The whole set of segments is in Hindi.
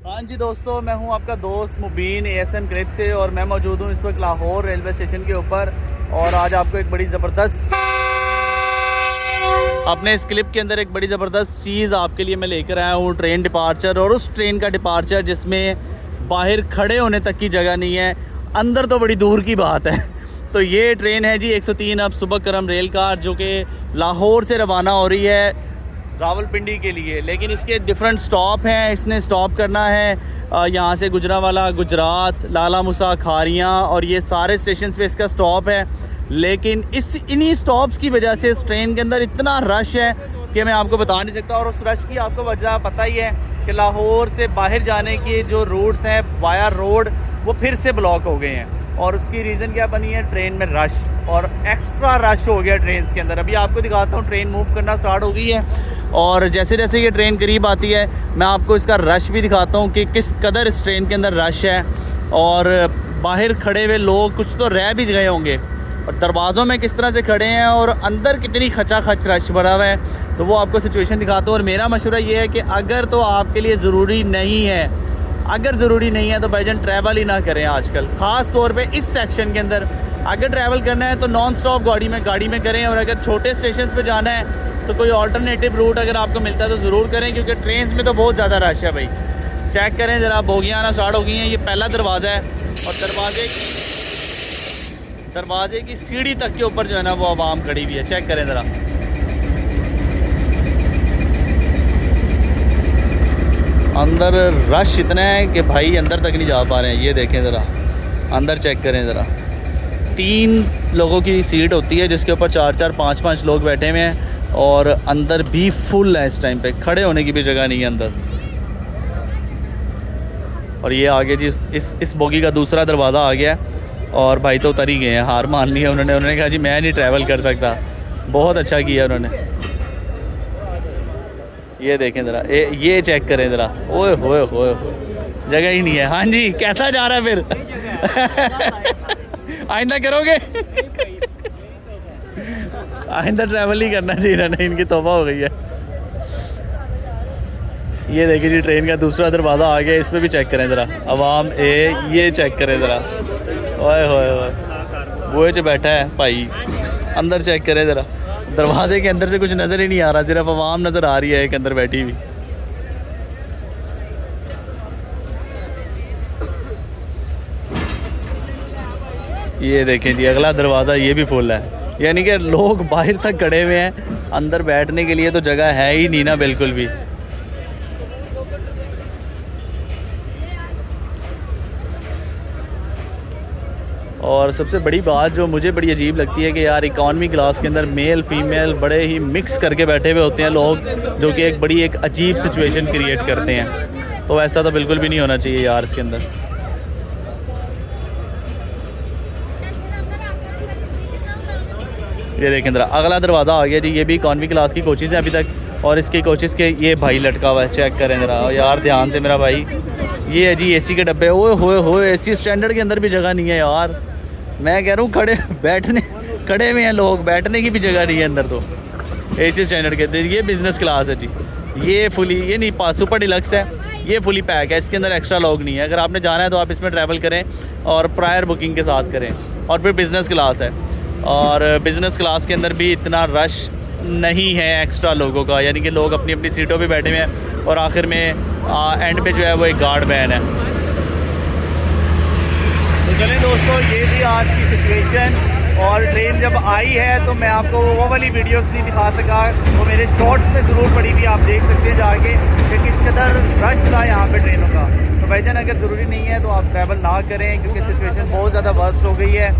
हाँ जी दोस्तों, मैं हूँ आपका दोस्त मुबीन ASM क्लिप से और मैं मौजूद हूँ इस वक्त लाहौर रेलवे स्टेशन के ऊपर। और आज आपको एक बड़ी ज़बरदस्त अपने इस क्लिप के अंदर एक बड़ी ज़बरदस्त चीज़ आपके लिए मैं लेकर आया हूँ। ट्रेन डिपार्चर, और उस ट्रेन का डिपार्चर जिसमें बाहर खड़े होने तक की जगह नहीं है, अंदर तो बड़ी दूर की बात है। तो ये ट्रेन है जी 103 अब सुबह करम रेल कार, जो कि लाहौर से रवाना हो रही है रावलपिंडी के लिए। लेकिन इसके डिफरेंट स्टॉप हैं। इसने स्टॉप करना है यहाँ से गुजरांवाला, गुजरात, लाला मुसा, खारियाँ, और ये सारे स्टेशन पे इसका स्टॉप है। लेकिन इन्हीं स्टॉप्स की वजह से इस ट्रेन के अंदर इतना रश है कि मैं आपको बता नहीं सकता। और उस रश की आपको वजह पता ही है कि लाहौर से बाहर जाने के जो रूट्स हैं वाया रोड, वो फिर से ब्लॉक हो गए हैं। और उसकी रीज़न क्या बनी है? ट्रेन में रश, और एक्स्ट्रा रश हो गया ट्रेन के अंदर। अभी आपको दिखाता हूँ, ट्रेन मूव करना स्टार्ट हो गई है, और जैसे जैसे ये ट्रेन करीब आती है मैं आपको इसका रश भी दिखाता हूँ कि किस कदर इस ट्रेन के अंदर रश है। और बाहर खड़े हुए लोग कुछ तो रह भी गए होंगे, और दरवाज़ों में किस तरह से खड़े हैं, और अंदर कितनी खचाखच रश भरा हुआ है। तो वो आपको सिचुएशन दिखाता हूँ। और मेरा मशवरा ये है कि अगर तो आपके लिए ज़रूरी नहीं है, अगर ज़रूरी नहीं है तो भाईजान ट्रैवल ही ना करें आजकल, ख़ास तौर पे इस सेक्शन के अंदर। अगर ट्रैवल करना है तो नॉन स्टॉप गाड़ी में करें, और अगर छोटे स्टेशन पे जाना है तो कोई ऑल्टरनेटिव रूट अगर आपको मिलता है तो ज़रूर करें, क्योंकि ट्रेन में तो बहुत ज़्यादा रश है भाई। चेक करें ज़रा, बोगियाँ आना स्टार्ट हो गई हैं। ये पहला दरवाज़ा है, और दरवाजे की सीढ़ी तक के ऊपर जो है ना वो आवाम खड़ी हुई है। चेक करें ज़रा, अंदर रश इतना है कि भाई अंदर तक नहीं जा पा रहे हैं। ये देखें ज़रा, अंदर चेक करें ज़रा। 3 लोगों की सीट होती है जिसके ऊपर 4-4, 5-5 लोग बैठे हुए हैं, और अंदर भी फुल है। इस टाइम पे खड़े होने की भी जगह नहीं है अंदर। और ये आगे जी इस बोगी का दूसरा दरवाज़ा आ गया, और भाई तो उतर ही गए हैं, हार मान ली है उन्होंने कहा जी मैं नहीं ट्रैवल कर सकता। बहुत अच्छा किया उन्होंने। ये देखें ज़रा, ये चेक करें ज़रा, ओए होए होए, जगह ही नहीं है। हाँ जी, कैसा जा रहा है फिर? आइंदा करोगे? आइंदा ट्रैवल ही करना चाहिए ना, इनकी तौबा हो गई है। ये देखिए जी, ट्रेन का दूसरा दरवाज़ा आ गया। इसमें भी चेक करें ज़रा, अवाम ये चेक करें ज़रा, ओए होए होए, वो जो बैठा है भाई, अंदर चेक करें ज़रा। दरवाजे के अंदर से कुछ नज़र ही नहीं आ रहा, सिर्फ अवाम नज़र आ रही है एक अंदर बैठी हुई। ये देखें जी, अगला दरवाज़ा ये भी फुल है, यानी कि लोग बाहर तक खड़े हुए हैं, अंदर बैठने के लिए तो जगह है ही नहीं ना बिल्कुल भी। और सबसे बड़ी बात जो मुझे बड़ी अजीब लगती है कि यार इकॉनमी क्लास के अंदर मेल फीमेल बड़े ही मिक्स करके बैठे हुए होते हैं लोग, जो कि एक अजीब सिचुएशन क्रिएट करते हैं। तो ऐसा तो बिल्कुल भी नहीं होना चाहिए यार इसके अंदर। ये देखें ज़रा, अगला दरवाज़ा आ गया जी। ये भी इकॉनमी क्लास की कोचेज़ हैं अभी तक, और इसकी कोचेज़ के ये भाई लटका हुआ है। चेक करें ज़रा यार, ध्यान से मेरा भाई। ये है जी AC के डब्बे। ओए होए होए, AC स्टैंडर्ड के अंदर भी जगह नहीं है यार। मैं कह रहा हूँ खड़े हुए हैं लोग, बैठने की भी जगह नहीं है अंदर। तो AC स्टैंडर्ड के अंदर ये बिज़नेस क्लास है जी। ये फुली, ये नहीं सुपर डिलक्स है, ये फुली पैक है। इसके अंदर एक्स्ट्रा लोग नहीं है। अगर आपने जाना है तो आप इसमें ट्रैवल करें, और प्रायर बुकिंग के साथ करें। और फिर बिज़नेस क्लास है, और बिज़नेस क्लास के अंदर भी इतना रश नहीं है एक्स्ट्रा लोगों का, यानी कि लोग अपनी अपनी सीटों पे बैठे हुए हैं, और आखिर में एंड पे जो है वो एक गार्ड मैन है। तो चलें दोस्तों, ये थी आज की सिचुएशन। और ट्रेन जब आई है तो मैं आपको वो वाली वीडियोस नहीं दिखा सका, वो मेरे शॉर्ट्स में ज़रूर पड़ी थी, आप देख सकते हैं जाके कि किस कदर रश था यहाँ पे ट्रेनों का। तो भाईजान अगर ज़रूरी नहीं है तो आप ट्रैवल ना करें, क्योंकि सिचुएशन बहुत ज़्यादा वर्स्ट हो गई है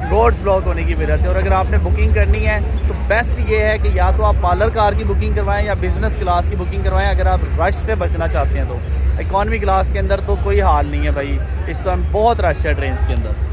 रोड्स ब्लॉक होने की वजह से। और अगर आपने बुकिंग करनी है तो बेस्ट ये है कि या तो आप पार्लर कार की बुकिंग करवाएं या बिज़नेस क्लास की बुकिंग करवाएं, अगर आप रश से बचना चाहते हैं तो। इकॉनमी क्लास के अंदर तो कोई हाल नहीं है भाई, इस टाइम बहुत रश है ट्रेन के अंदर।